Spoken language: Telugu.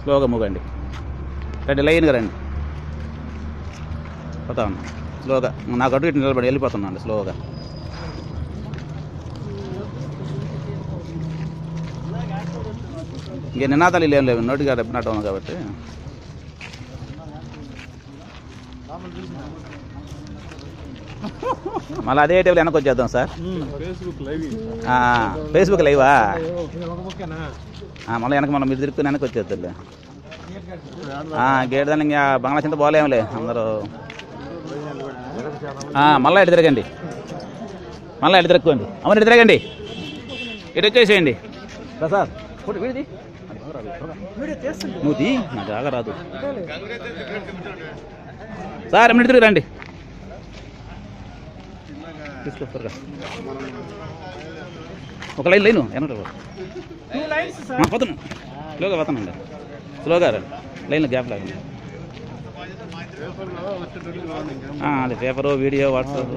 స్లోగా మూగండి. రండి, లైన్గా రండి. పోతా ఉన్నా స్లోగా. నాకు అటు ఇటు నిలబడి వెళ్ళిపోతున్నాను స్లోగా. ఇంక నినాదాలు ఏం లేవు, నోటిగా చెప్పినట్టు ఉంది కాబట్టి. మళ్ళీ అదే టేబుల్ వెనక్కి వచ్చేద్దాం సార్. ఫేస్బుక్ లైవా? మళ్ళీ వెనక మనం మీరు తిరుక్కుని వెనక్కి వచ్చేద్దాంలే. గేట్ దాన్ని ఇంకా బంగ్లా చింత పోలేములే అందరూ. మళ్ళీ ఇటు తిరగండి, మళ్ళీ ఇటు తిరక్కోండి. అవును, ఇటు తిరగండి, ఇటు వచ్చేసేయండి సార్. నువ్వు తీ, నాకు బాగా రాదు సార్. ఇటు తిరిగి రండి, తీసుకొస్తారుగా. ఒక లైను వెనక పోతున్నాను, స్లోగా పోతానండి, స్లోగా లైన్లో గ్యాప్ లాగండి. అది పేపరు, వీడియో, వాట్సాప్.